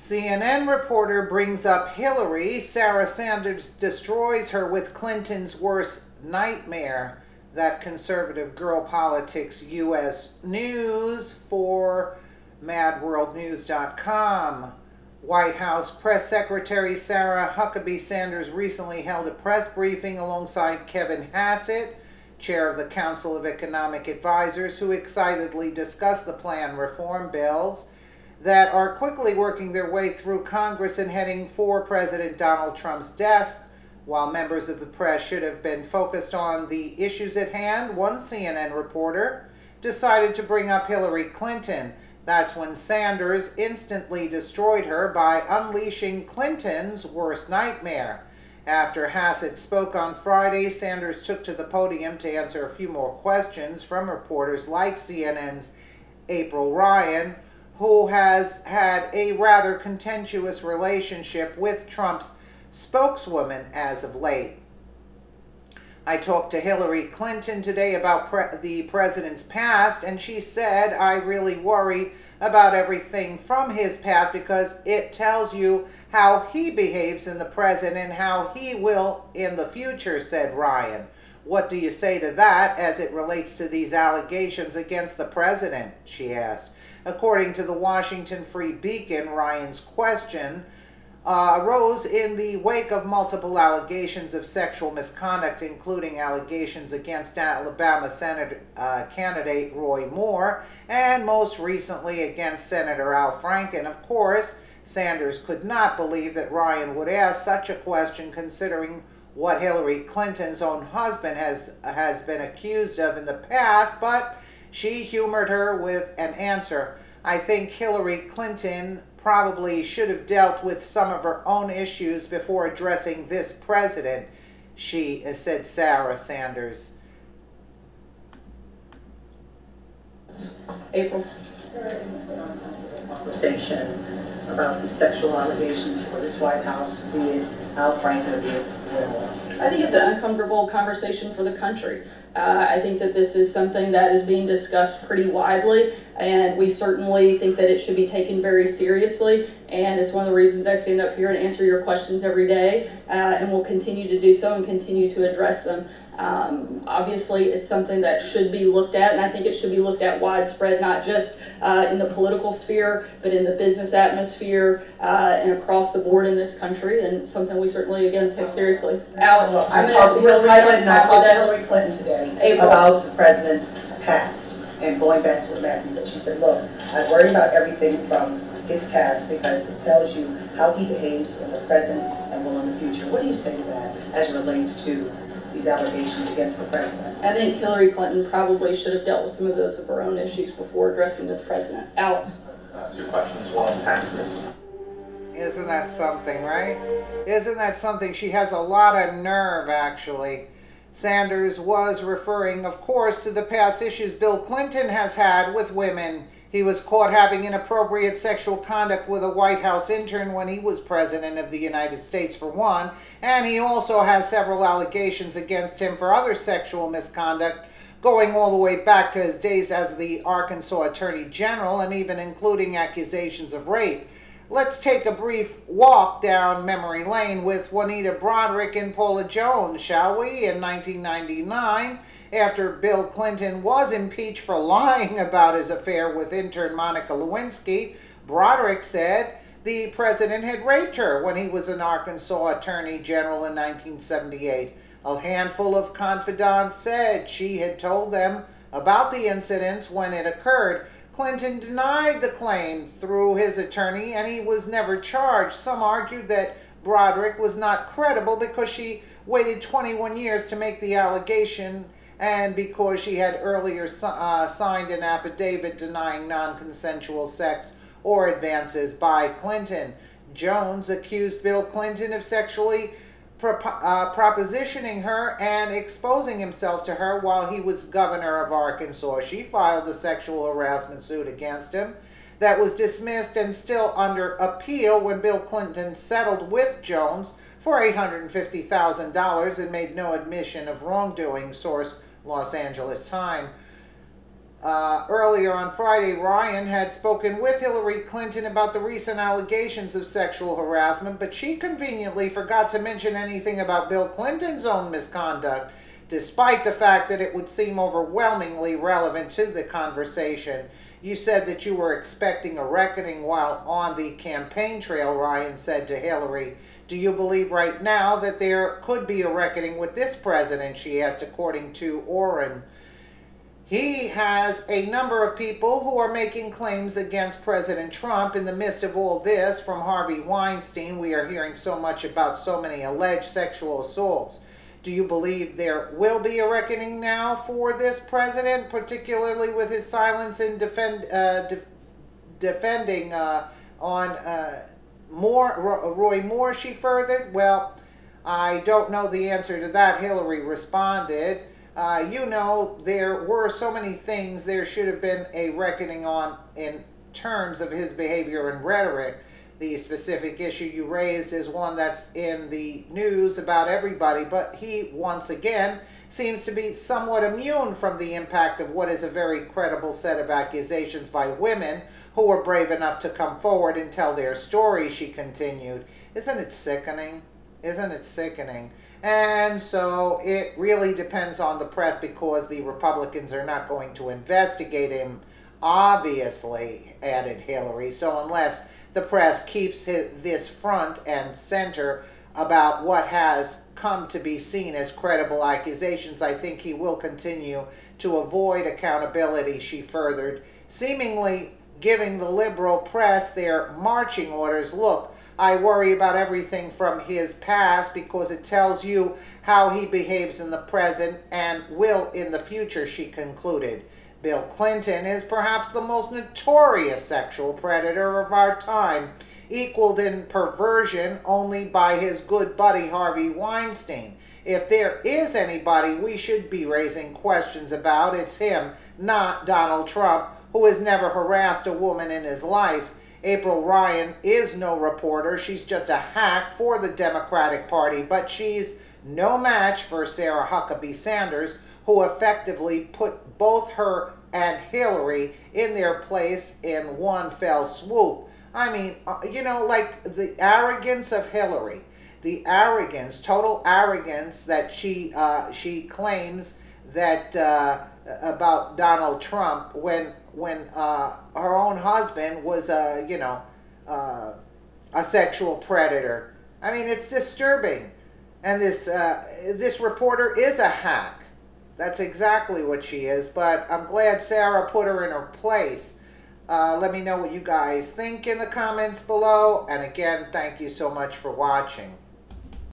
CNN reporter brings up Hillary. Sarah Sanders destroys her with Clinton's worst nightmare. That conservative girl politics U.S. News for MadWorldNews.com. White House Press Secretary Sarah Huckabee Sanders recently held a press briefing alongside Kevin Hassett, chair of the Council of Economic Advisors, who excitedly discussed the planned reform bills that are quickly working their way through Congress and heading for President Donald Trump's desk. While members of the press should have been focused on the issues at hand, one CNN reporter decided to bring up Hillary Clinton. That's when Sanders instantly destroyed her by unleashing Clinton's worst nightmare. After Hassett spoke on Friday, Sanders took to the podium to answer a few more questions from reporters like CNN's April Ryan, who has had a rather contentious relationship with Trump's spokeswoman as of late. I talked to Hillary Clinton today about the president's past, and she said, "I really worry about everything from his past because it tells you how he behaves in the present and how he will in the future," said Ryan. "What do you say to that as it relates to these allegations against the president?" she asked. According to the Washington Free Beacon, Ryan's question arose in the wake of multiple allegations of sexual misconduct, including allegations against Alabama Senate candidate Roy Moore, and most recently against Senator Al Franken. Of course, Sanders could not believe that Ryan would ask such a question, considering what Hillary Clinton's own husband has been accused of in the past, but she humored her with an answer. "I think Hillary Clinton probably should have dealt with some of her own issues before addressing this president," she said, Sarah Sanders. April. Conversation about the sexual allegations for this White House, be it Al Franken, be it Roy Moore. I think it's an uncomfortable conversation for the country. I think that this is something that is being discussed pretty widely, and we certainly think that it should be taken very seriously, and it's one of the reasons I stand up here and answer your questions every day, and will continue to do so and continue to address them. Obviously, it's something that should be looked at, and I think it should be looked at widespread, not just in the political sphere, but in the business atmosphere and across the board in this country, and something we certainly, again, take seriously. Alex, well, I talked to Hillary Clinton today about the president's past, and going back to what Matthew said, she said, "Look, I worry about everything from his past because it tells you how he behaves in the present and will in the future." What do you say to that as it relates to these allegations against the president? I think Hillary Clinton probably should have dealt with some of those of her own issues before addressing this president. Alex. Two questions. One on taxes. Isn't that something, right? Isn't that something? She has a lot of nerve, actually. Sanders was referring, of course, to the past issues Bill Clinton has had with women. He was caught having inappropriate sexual conduct with a White House intern when he was president of the United States, for one, and he also has several allegations against him for other sexual misconduct, going all the way back to his days as the Arkansas Attorney General, and even including accusations of rape. Let's take a brief walk down memory lane with Juanita Broaddrick and Paula Jones, shall we? In 1999, after Bill Clinton was impeached for lying about his affair with intern Monica Lewinsky, Broaddrick said the president had raped her when he was an Arkansas Attorney General in 1978. A handful of confidants said she had told them about the incidents when it occurred. Clinton denied the claim through his attorney, and he was never charged. Some argued that Broaddrick was not credible because she waited 21 years to make the allegation, and because she had earlier signed an affidavit denying non-consensual sex or advances by Clinton. Jones accused Bill Clinton of sexually propositioning her and exposing himself to her while he was governor of Arkansas. She filed a sexual harassment suit against him that was dismissed and still under appeal when Bill Clinton settled with Jones for $850,000 and made no admission of wrongdoing, source Los Angeles Times. Earlier on Friday, Ryan had spoken with Hillary Clinton about the recent allegations of sexual harassment, but she conveniently forgot to mention anything about Bill Clinton's own misconduct, despite the fact that it would seem overwhelmingly relevant to the conversation. You said that you were expecting a reckoning while on the campaign trail, Ryan said to Hillary. Do you believe right now that there could be a reckoning with this president, she asked, according to Orrin. He has a number of people who are making claims against President Trump in the midst of all this. From Harvey Weinstein, we are hearing so much about so many alleged sexual assaults. Do you believe there will be a reckoning now for this president, particularly with his silence in defending on Roy Moore, she furthered? Well, I don't know the answer to that, Hillary responded. You know, there were so many things there should have been a reckoning on in terms of his behavior and rhetoric. The specific issue you raised is one that's in the news about everybody, but he, once again, seems to be somewhat immune from the impact of what is a very credible set of accusations by women who were brave enough to come forward and tell their story, she continued. Isn't it sickening? Isn't it sickening? And so it really depends on the press, because the Republicans are not going to investigate him, obviously, added Hillary. So unless the press keeps this front and center about what has come to be seen as credible accusations, I think he will continue to avoid accountability, she furthered, seemingly giving the liberal press their marching orders. Look, I worry about everything from his past because it tells you how he behaves in the present and will in the future, she concluded. Bill Clinton is perhaps the most notorious sexual predator of our time, equaled in perversion only by his good buddy Harvey Weinstein. If there is anybody we should be raising questions about, it's him, not Donald Trump, who has never harassed a woman in his life. April Ryan is no reporter. She's just a hack for the Democratic Party, but she's no match for Sarah Huckabee Sanders, who effectively put both her and Hillary in their place in one fell swoop. I mean, you know, like the arrogance of Hillary, the arrogance, total arrogance that she claims that about Donald Trump when her own husband was a sexual predator. I mean, it's disturbing. And this reporter is a hack. That's exactly what she is. But I'm glad Sarah put her in her place. Let me know what you guys think in the comments below. And again, thank you so much for watching.